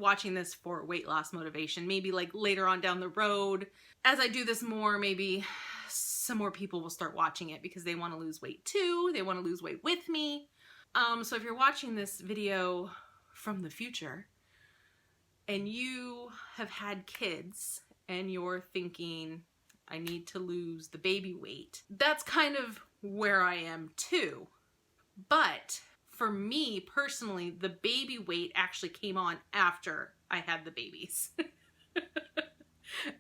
watching this for weight loss motivation. Maybe like later on down the road, as I do this more, maybe some more people will start watching it because they want to lose weight too. They want to lose weight with me. So if you're watching this video from the future and you have had kids and you're thinking, I need to lose the baby weight, that's kind of where I am too. But for me personally, the baby weight actually came on after I had the babies.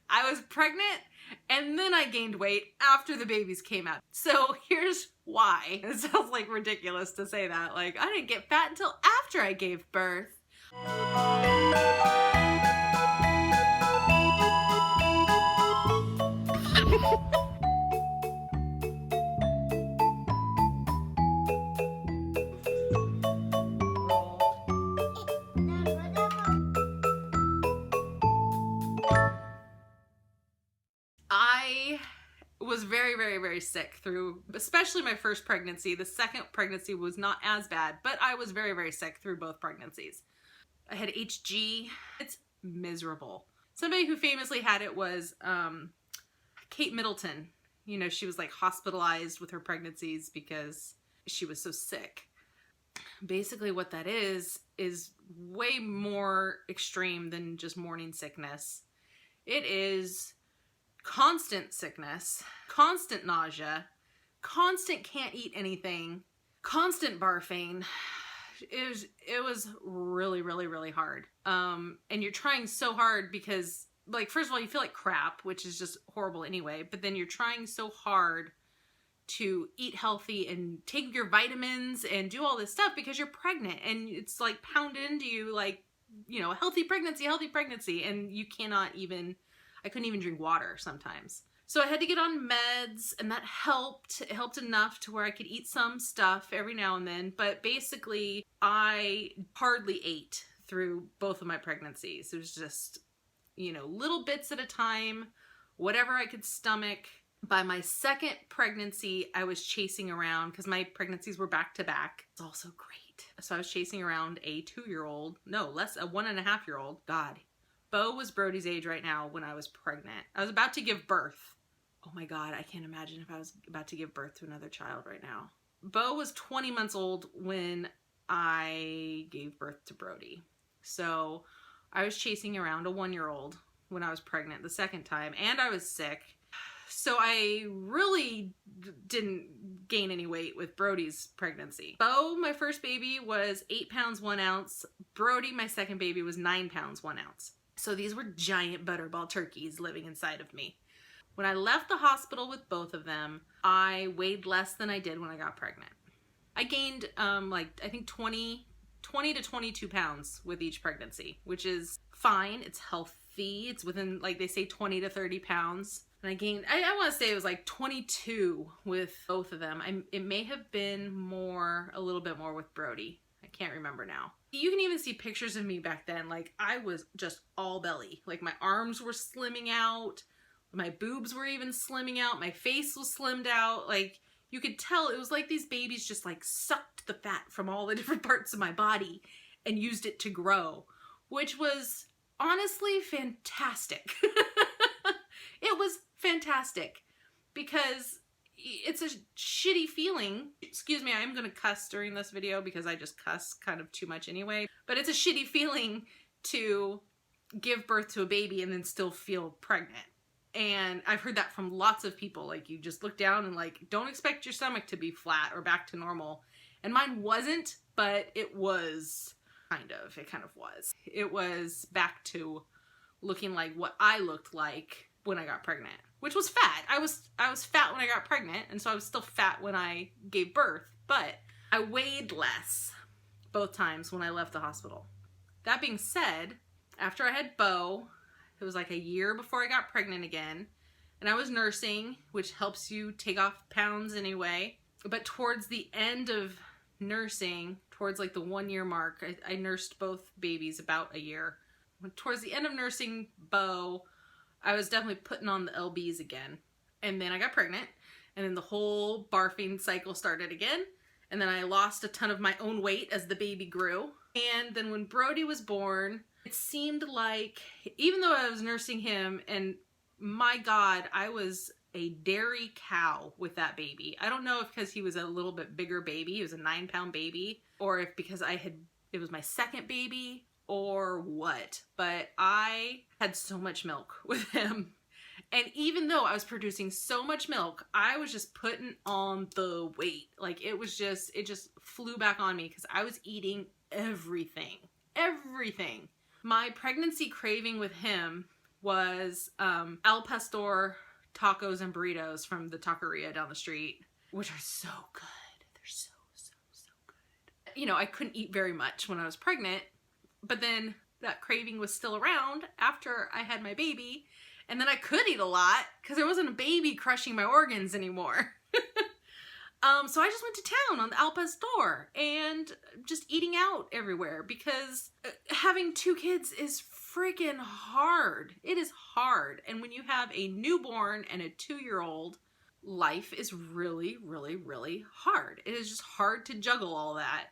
I was pregnant and then I gained weight after the babies came out. So here's why. It sounds like ridiculous to say that. Like, I didn't get fat until after I gave birth. I was very sick through, especially my first pregnancy. The second pregnancy was not as bad, but I was very sick through both pregnancies. I had HG. It's miserable. Somebody who famously had it was Kate Middleton. You know, she was like hospitalized with her pregnancies because she was so sick. Basically what that is way more extreme than just morning sickness. It is constant sickness, constant nausea, constant can't eat anything, constant barfing. It was really hard. And you're trying so hard because, like, first of all, you feel like crap, which is just horrible anyway, but then you're trying so hard to eat healthy and take your vitamins and do all this stuff because you're pregnant and it's like pounded into you like, you know, healthy pregnancy, and you cannot even, I couldn't even drink water sometimes. So I had to get on meds and that helped. It helped enough to where I could eat some stuff every now and then, but basically I hardly ate through both of my pregnancies. It was just, you know, little bits at a time, whatever I could stomach. By my second pregnancy, I was chasing around because my pregnancies were back to back. It's also great. So I was chasing around a 2-year-old, no, less, a 1.5-year-old. God. Bo was Brodie's age right now when I was pregnant. I was about to give birth. Oh my God, I can't imagine if I was about to give birth to another child right now. Bo was 20 months old when I gave birth to Brodie. So I was chasing around a 1-year-old when I was pregnant the second time, and I was sick. So I really didn't gain any weight with Brodie's pregnancy. Bo, my first baby, was 8 pounds 1 ounce. Brodie, my second baby, was 9 pounds 1 ounce. So these were giant butterball turkeys living inside of me. When I left the hospital with both of them, I weighed less than I did when I got pregnant. I gained I think 20 to 22 pounds with each pregnancy, which is fine. It's healthy. It's within, like they say, 20 to 30 pounds. And I gained, I want to say it was like 22 with both of them. It may have been more, a little bit more with Brodie. I can't remember now. You can even see pictures of me back then. Like, I was just all belly. Like, my arms were slimming out. My boobs were even slimming out. My face was slimmed out. Like, you could tell it was like these babies just like sucked the fat from all the different parts of my body and used it to grow, which was honestly fantastic. It was fantastic because it's a shitty feeling. Excuse me, I'm going to cuss during this video because I just cuss kind of too much anyway. But it's a shitty feeling to give birth to a baby and then still feel pregnant. And I've heard that from lots of people. Like, you just look down and like, don't expect your stomach to be flat or back to normal. And mine wasn't, but it was kind of. It kind of was. It was back to looking like what I looked like when I got pregnant, which was fat. I was fat when I got pregnant, and so I was still fat when I gave birth, but I weighed less both times when I left the hospital. That being said, after I had Bo, it was like a year before I got pregnant again, and I was nursing, which helps you take off pounds anyway. But towards the end of nursing, towards like the 1-year mark, I nursed both babies about a year. Towards the end of nursing Bo, I was definitely putting on the LBs again. And then I got pregnant, and then the whole barfing cycle started again. And then I lost a ton of my own weight as the baby grew. And then when Brodie was born, It seemed like, even though I was nursing him, and my God, I was a dairy cow with that baby. I don't know if because he was a little bit bigger baby, he was a 9-pound baby, or if because it was my second baby, or what, but I had so much milk with him. And even though I was producing so much milk, I was just putting on the weight. Like it just flew back on me because I was eating everything. Everything. My pregnancy craving with him was al pastor tacos and burritos from the taqueria down the street, which are so good. They're so good. You know, I couldn't eat very much when I was pregnant, but then that craving was still around after I had my baby, and then I could eat a lot because there wasn't a baby crushing my organs anymore. So I just went to town on the al pastor and just eating out everywhere because having 2 kids is freaking hard. It is hard. And when you have a newborn and a 2-year-old, life is really, really, really hard. It is just hard to juggle all that.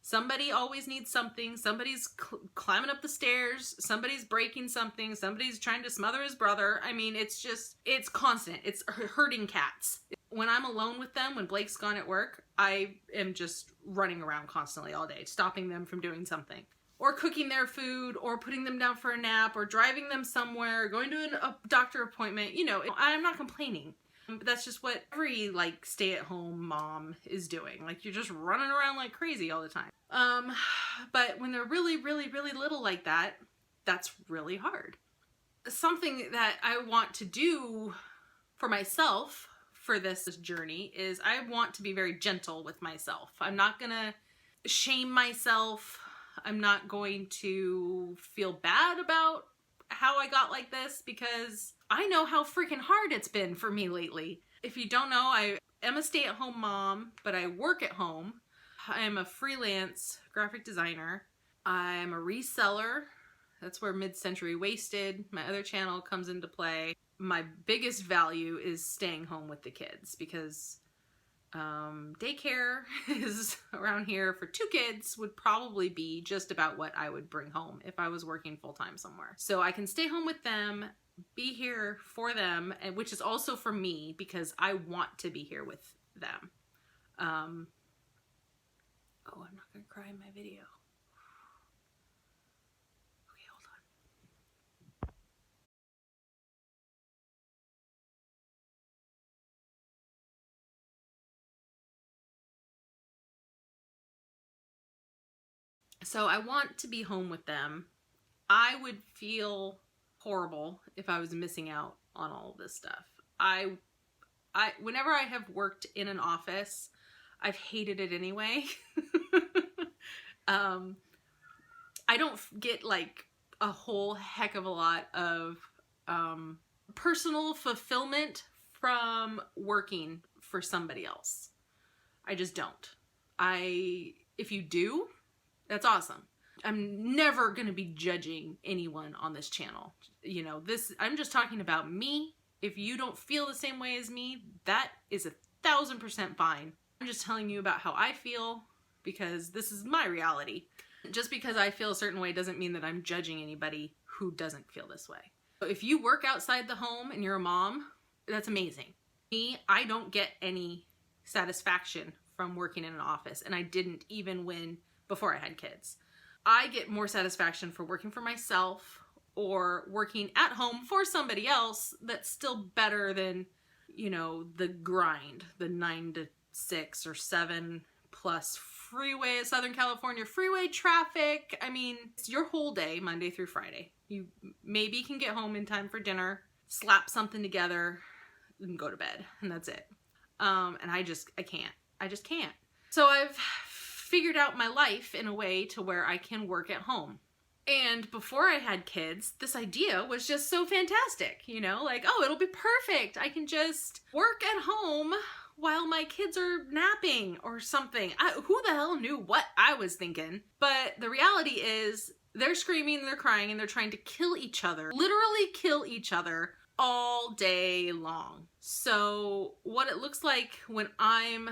Somebody always needs something. Somebody's climbing up the stairs. Somebody's breaking something. Somebody's trying to smother his brother. I mean, it's constant. It's herding cats. When I'm alone with them, when Blake's gone at work, I am just running around constantly all day, stopping them from doing something. Or cooking their food, or putting them down for a nap, or driving them somewhere, going to a doctor appointment. You know, I'm not complaining. But that's just what every, like, stay-at-home mom is doing. Like, you're just running around like crazy all the time. But when they're really, really, really little like that, that's really hard. Something that I want to do for myself for this journey is I want to be very gentle with myself. I'm not gonna shame myself. I'm not going to feel bad about how I got like this because I know how freaking hard it's been for me lately. If you don't know, I am a stay-at-home mom, but I work at home. I am a freelance graphic designer. I'm a reseller. That's where Mid-Century Wasted, my other channel, comes into play. My biggest value is staying home with the kids because daycare is around here for 2 kids would probably be just about what I would bring home if I was working full-time somewhere. So I can stay home with them, be here for them, and which is also for me because I want to be here with them. Oh, I'm not gonna cry in my video. Okay, hold on. So I want to be home with them. I would feel horrible if I was missing out on all of this stuff. Whenever I have worked in an office, I've hated it anyway. I don't get like a whole heck of a lot of personal fulfillment from working for somebody else. I just don't. If you do, that's awesome. I'm never going to be judging anyone on this channel. You know, I'm just talking about me. If you don't feel the same way as me, that is 1,000% fine. I'm just telling you about how I feel because this is my reality. Just because I feel a certain way doesn't mean that I'm judging anybody who doesn't feel this way. So if you work outside the home and you're a mom, that's amazing. Me, I don't get any satisfaction from working in an office, and I didn't even before I had kids. I get more satisfaction for working for myself or working at home for somebody else that's still better than, you know, the grind, the 9 to 6 or 7 plus freeway, Southern California freeway traffic. I mean, it's your whole day, Monday through Friday. You maybe can get home in time for dinner, slap something together, and go to bed, and that's it. And I just can't. So I've figured out my life in a way to where I can work at home. And before I had kids, this idea was just so fantastic, you know, like, oh, it'll be perfect. I can just work at home while my kids are napping or something. Who the hell knew what I was thinking? But the reality is they're screaming, they're crying, and they're trying to kill each other, literally kill each other all day long. So what it looks like when I'm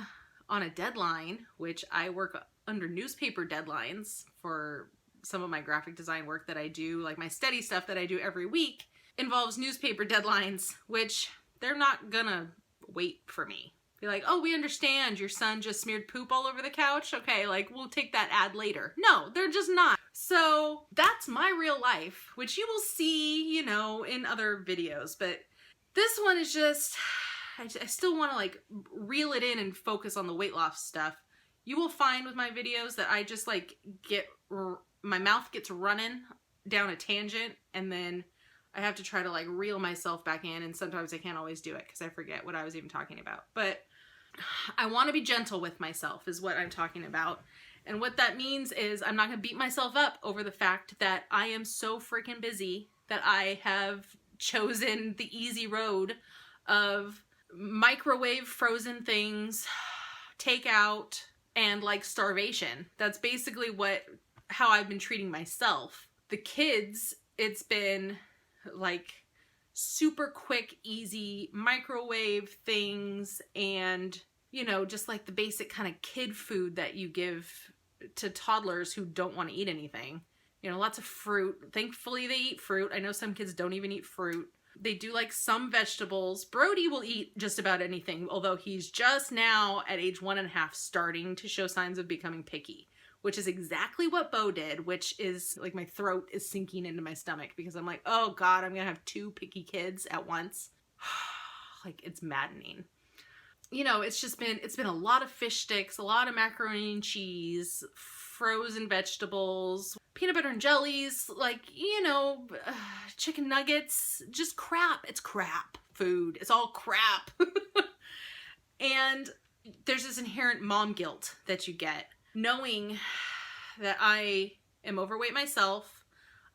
on a deadline, which I work under newspaper deadlines for some of my graphic design work that I do, like my steady stuff that I do every week, involves newspaper deadlines, which they're not gonna wait for me. Be like, oh, we understand your son just smeared poop all over the couch. Okay, like, we'll take that ad later. No, they're just not. So that's my real life, which you will see, you know, in other videos. But this one is just, I still want to like reel it in and focus on the weight loss stuff. You will find with my videos that I just like my mouth gets running down a tangent, and then I have to try to like reel myself back in, and sometimes I can't always do it because I forget what I was even talking about. But I want to be gentle with myself is what I'm talking about. And what that means is I'm not going to beat myself up over the fact that I am so freaking busy that I have chosen the easy road of microwave frozen things, takeout, and like starvation. That's basically how I've been treating myself. The kids, it's been like super quick, easy microwave things, and you know, just like the basic kind of kid food that you give to toddlers who don't want to eat anything. You know, lots of fruit. Thankfully they eat fruit. I know some kids don't even eat fruit. They do like some vegetables. Brodie will eat just about anything, although he's just now at age 1.5 starting to show signs of becoming picky, which is exactly what Bo did, which is like my throat is sinking into my stomach because I'm like, oh God, I'm gonna have 2 picky kids at once. Like, it's maddening. You know, it's been a lot of fish sticks, a lot of macaroni and cheese, frozen vegetables, peanut butter and jellies, like, you know, chicken nuggets, just crap. It's crap food. It's all crap. And there's this inherent mom guilt that you get, knowing that I am overweight myself,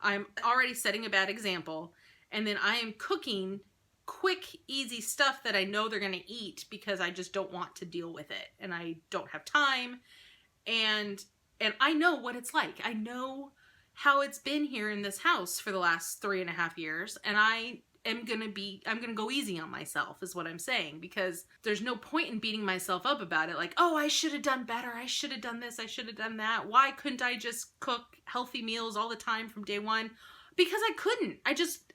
I'm already setting a bad example, and then I am cooking quick, easy stuff that I know they're going to eat because I just don't want to deal with it, and I don't have time, and I know what it's like. I know how it's been here in this house for the last 3.5 years, and I'm gonna go easy on myself is what I'm saying, because there's no point in beating myself up about it. Like, oh, I should have done better. I should have done this. I should have done that. Why couldn't I just cook healthy meals all the time from day one? Because I couldn't.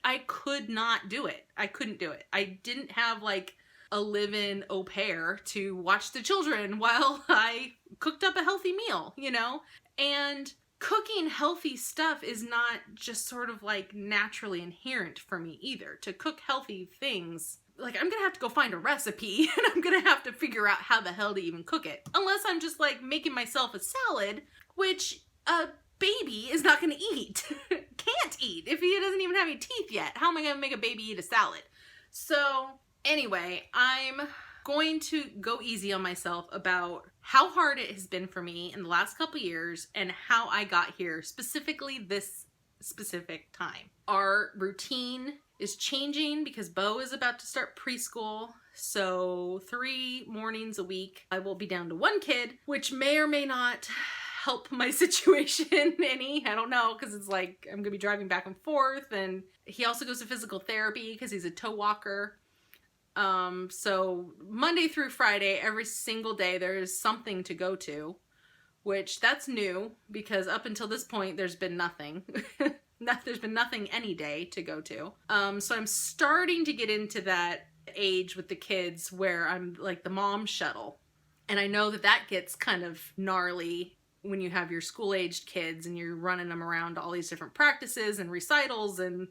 I could not do it. I couldn't do it. I didn't have like a live-in au pair to watch the children while I cooked up a healthy meal, you know? And cooking healthy stuff is not just sort of like naturally inherent for me either. To cook healthy things, like, I'm gonna have to go find a recipe and I'm gonna have to figure out how the hell to even cook it. Unless I'm just like making myself a salad, which a baby is not gonna eat. Can't eat if he doesn't even have any teeth yet. How am I gonna make a baby eat a salad? So anyway, I'm going to go easy on myself about how hard it has been for me in the last couple years and how I got here, specifically this specific time. Our routine is changing because Bo is about to start preschool. So 3 mornings a week, I will be down to 1 kid, which may or may not help my situation any. I don't know, because it's like I'm gonna be driving back and forth, and he also goes to physical therapy because he's a toe walker. So Monday through Friday, every single day, there's something to go to, which that's new because up until this point, there's been nothing. There's been nothing any day to go to. So I'm starting to get into that age with the kids where I'm like the mom shuttle. And I know that that gets kind of gnarly when you have your school-aged kids and you're running them around to all these different practices and recitals and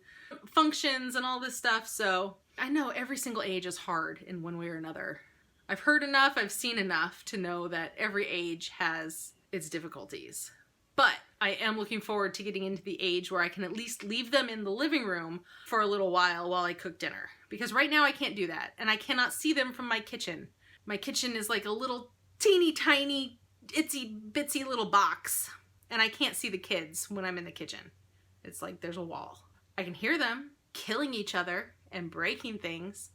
functions and all this stuff. So I know every single age is hard in one way or another. I've heard enough, I've seen enough to know that every age has its difficulties. But I am looking forward to getting into the age where I can at least leave them in the living room for a little while I cook dinner. Because right now I can't do that, and I cannot see them from my kitchen. My kitchen is like a little teeny tiny itsy bitsy little box, and I can't see the kids when I'm in the kitchen. It's like there's a wall. I can hear them killing each other and breaking things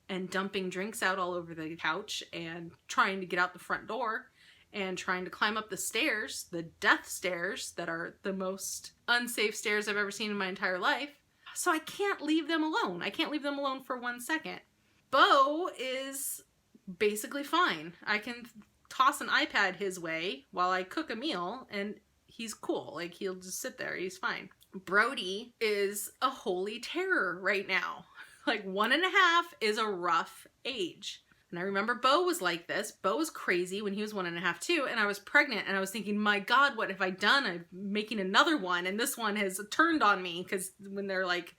and dumping drinks out all over the couch and trying to get out the front door and trying to climb up the stairs, the death stairs that are the most unsafe stairs I've ever seen in my entire life. So I can't leave them alone. I can't leave them alone for 1 second. Bo is basically fine. I can toss an iPad his way while I cook a meal, and he's cool. Like, he'll just sit there. He's fine. Brodie is a holy terror right now. Like, 1.5 is a rough age. And I remember Bo was like this. Bo was crazy when he was 1.5 too. And I was pregnant and I was thinking, my God, what have I done? I'm making another one. And this one has turned on me, because when they're like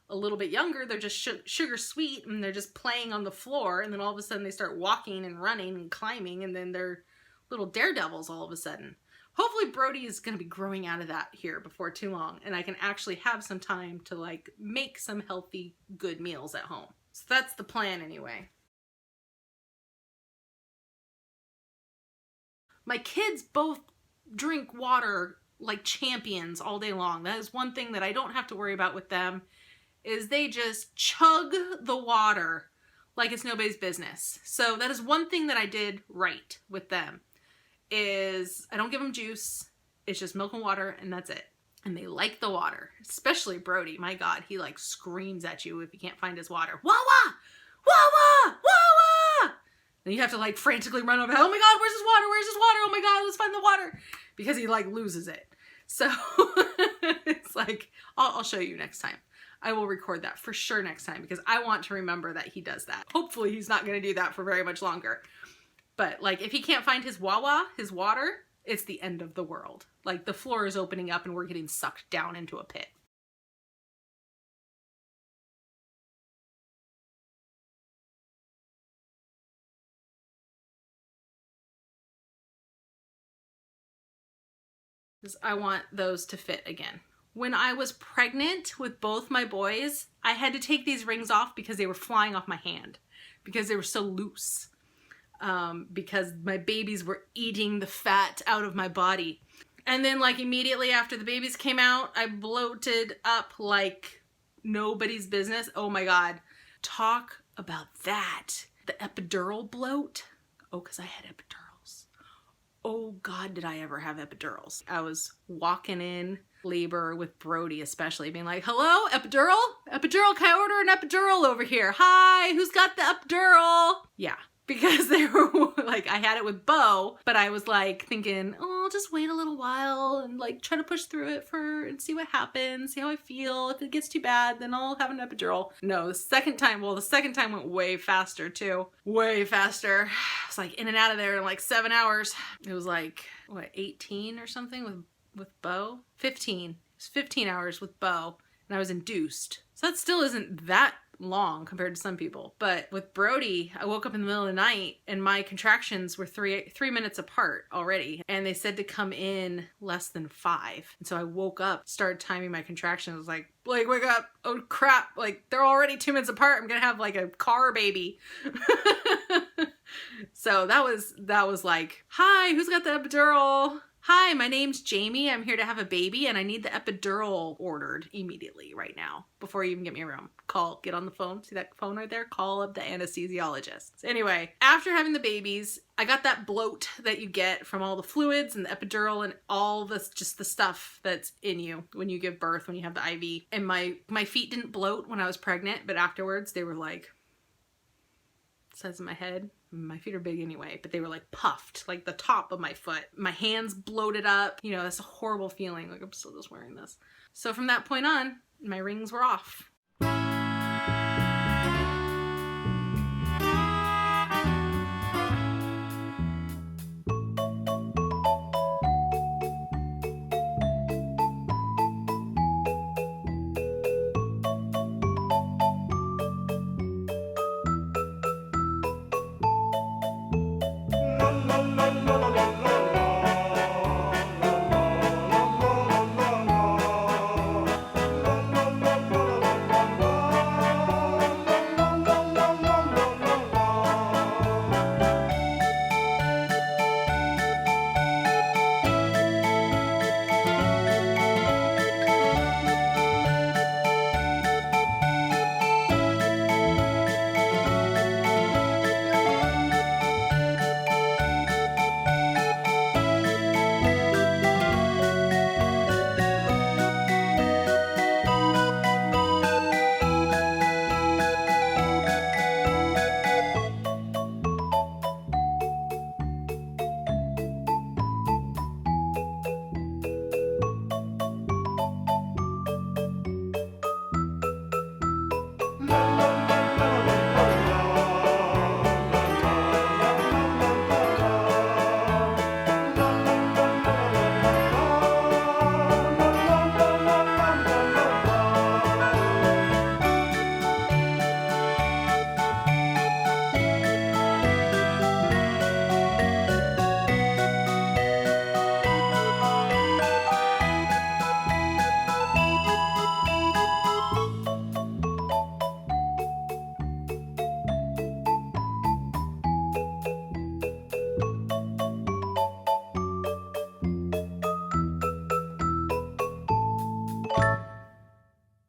a little bit younger, they're just sugar sweet and they're just playing on the floor. And then all of a sudden they start walking and running and climbing. And then they're little daredevils all of a sudden. Hopefully Brodie is going to be growing out of that here before too long. And I can actually have some time to like make some healthy, good meals at home. So that's the plan anyway. My kids both drink water like champions all day long. That is one thing that I don't have to worry about with them, is they just chug the water like it's nobody's business. So that is one thing that I did right with them, is I don't give them juice. It's just milk and water, and that's it. And they like the water, especially Brodie. My God, he like screams at you if he can't find his water. Wawa! Wawa! Wawa! And you have to like frantically run over. Oh my God, where's his water? Where's his water? Oh my God, let's find the water. Because he like loses it. So it's like, I'll show you next time. I will record that for sure next time, because I want to remember that he does that. Hopefully he's not going to do that for very much longer. But like, if he can't find his Wawa, his water, it's the end of the world. Like, the floor is opening up and we're getting sucked down into a pit. I want those to fit again. When I was pregnant with both my boys, I had to take these rings off because they were flying off my hand, because they were so loose. Because my babies were eating the fat out of my body. And then like immediately after the babies came out, I bloated up like nobody's business. Oh my God. Talk about that. The epidural bloat. Oh, because I had epidurals. Oh God, did I ever have epidurals. I was walking in labor with Brodie especially, being like, hello, epidural? Epidural, can I order an epidural over here? Hi, who's got the epidural? Yeah. Because they were like, I had it with Bo, but I was like thinking, oh, I'll just wait a little while and like try to push through it and see what happens, see how I feel. If it gets too bad, then I'll have an epidural. No, the second time went way faster too. Way faster. I was like in and out of there in like 7 hours. It was like, what, 18 or something with Bo? 15. It was 15 hours with Bo, and I was induced. So that still isn't that long compared to some people. But with Brodie, I woke up in the middle of the night and my contractions were three minutes apart already. And they said to come in less than 5. And so I woke up, started timing my contractions. I was like, Blake, wake up. Oh crap. Like, they're already 2 minutes apart. I'm gonna have like a car baby. So that was like, hi, who's got the epidural? Hi, my name's Jamie. I'm here to have a baby and I need the epidural ordered immediately right now before you even get me a room. Get on the phone. See that phone right there? Call up the anesthesiologist. Anyway, after having the babies, I got that bloat that you get from all the fluids and the epidural and all this, just the stuff that's in you when you give birth, when you have the IV. And my feet didn't bloat when I was pregnant, but afterwards they were like, size of my head. My feet are big anyway, but they were like puffed, like the top of my foot. My hands bloated up. You know, that's a horrible feeling. Like, I'm still just wearing this. So from that point on, my rings were off.